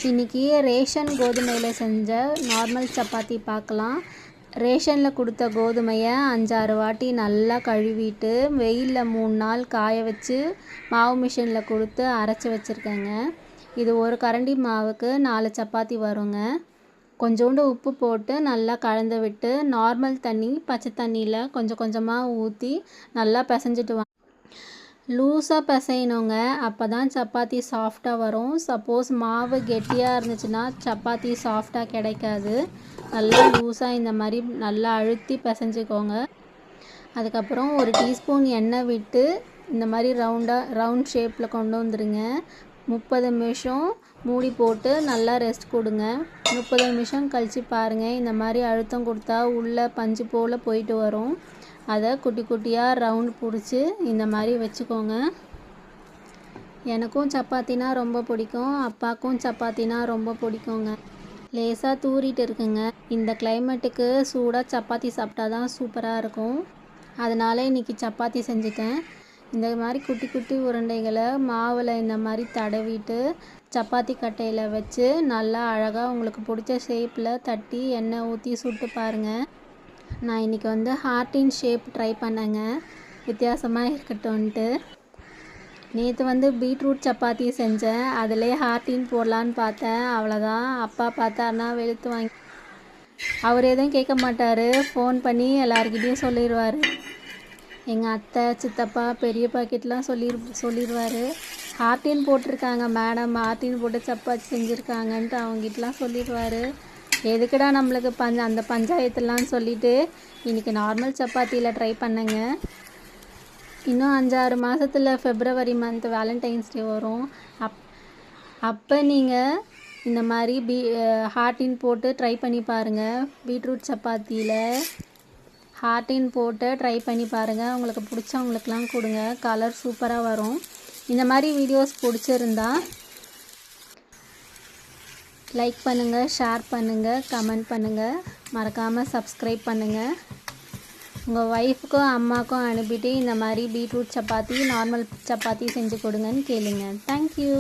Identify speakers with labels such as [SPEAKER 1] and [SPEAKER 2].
[SPEAKER 1] இன்றைக்கி ரேஷன் கோதுமையில் செஞ்ச நார்மல் சப்பாத்தி பார்க்கலாம். ரேஷனில் கொடுத்த கோதுமையை 5-6 வாட்டி நல்லா கழுவிட்டு வெயிலில் 3 நாள் காய வச்சு மாவு மிஷினில் கொடுத்து அரைச்சி வச்சுருக்கேங்க. இது ஒரு கரண்டி மாவுக்கு 4 சப்பாத்தி வருங்க. கொஞ்சோண்டு உப்பு போட்டு நல்லா கலந்து விட்டு நார்மல் தண்ணி பச்சை தண்ணியில் கொஞ்சம் கொஞ்சமாக ஊற்றி நல்லா பிசைஞ்சிட்டு லூஸாக பிசையணுங்க. அப்போ தான் சப்பாத்தி சாஃப்டாக வரும். சப்போஸ் மாவு கெட்டியாக இருந்துச்சுன்னா சப்பாத்தி சாஃப்டாக கிடைக்காது. நல்லா லூஸாக இந்த மாதிரி நல்லா அழுத்தி பிசைஞ்சிக்கோங்க. அதுக்கப்புறம் ஒரு டீஸ்பூன் எண்ணெய் விட்டு இந்த மாதிரி ரவுண்ட் ஷேப்பில் கொண்டு வந்துடுங்க. 30 நிமிஷம் மூடி போட்டு நல்லா ரெஸ்ட் கொடுங்க. 30 நிமிஷம் கழித்து பாருங்கள், இந்த மாதிரி அழுத்தம் கொடுத்தா உள்ளே பஞ்சு போல் போயிட்டு வரும். அதை குட்டி குட்டியாக ரவுண்ட் பிடிச்சி இந்த மாதிரி வச்சுக்கோங்க. எனக்கும் சப்பாத்தினா ரொம்ப பிடிக்கும், அப்பாவுக்கும் சப்பாத்தினா ரொம்ப பிடிக்குங்க. லேசாக தூரிட்டு இருக்குங்க. இந்த கிளைமேட்டுக்கு சூடாக சப்பாத்தி சாப்பிட்டா தான் சூப்பராக இருக்கும். அதனால் இன்றைக்கி சப்பாத்தி செஞ்சுட்டேன். இந்த மாதிரி குட்டி குட்டி உருண்டைகளை மாவில் இந்த மாதிரி தடவிட்டு சப்பாத்தி கட்டையில் வச்சு நல்லா அழகாக உங்களுக்கு பிடிச்ச ஷேப்பில் தட்டி எண்ணெய் ஊற்றி சுட்டு பாருங்கள். நான் இன்றைக்கி ஹார்ட்டின் ஷேப் ட்ரை பண்ணேங்க, வித்தியாசமாக இருக்கட்டும்ன்ட்டு. நேற்று பீட்ரூட் சப்பாத்தி செஞ்சேன், அதிலே ஹார்ட்டின் போடலான்னு பார்த்தேன். அவ்வளோதான், அப்பா பார்த்தாருன்னா வெளுத்து வாங்கி அவர் எதுவும் கேட்க மாட்டார், ஃபோன் பண்ணி எல்லாருக்கிட்டையும் சொல்லிடுவார். எங்கள் அத்தை சித்தப்பா பெரிய பாக்கெட்லாம் சொல்லிடுவார். ஹார்ட்டின் போட்டிருக்காங்க மேடம், ஹார்ட்டின் போட்டு சப்பாத்தி செஞ்சுருக்காங்கன்ட்டு அவங்ககிட்டலாம் சொல்லிடுவார். எதுக்குடா நம்மளுக்கு அந்த பஞ்சாயத்துலாம் சொல்லிவிட்டு இன்றைக்கி நார்மல் சப்பாத்தியில் ட்ரை பண்ணேங்க. இன்னும் 5-6 மாதத்தில் February மந்த் வேலண்டைன்ஸ் டே வரும். அப்போ நீங்கள் இந்த மாதிரி ஹார்ட்டின் போட்டு ட்ரை பண்ணி பாருங்கள். பீட்ரூட் சப்பாத்தியில் ஹார்ட்டின் போட்டு ட்ரை பண்ணி பாருங்கள். உங்களுக்கு பிடிச்சவங்களுக்கெலாம் கொடுங்க, கலர் சூப்பராக வரும். இந்த மாதிரி வீடியோஸ் பிடிச்சிருந்தா லைக் பண்ணுங்கள், ஷேர் பண்ணுங்கள், கமெண்ட் பண்ணுங்கள், மறக்காமல் சப்ஸ்கிரைப் பண்ணுங்கள். உங்கள் ஒய்ஃபுக்கும் அம்மாவுக்கும் அனுப்பிட்டு இந்த மாதிரி பீட்ரூட் சப்பாத்தி நார்மல் சப்பாத்தி செஞ்சு கொடுங்கன்னு கேளுங்க. தேங்க்யூ.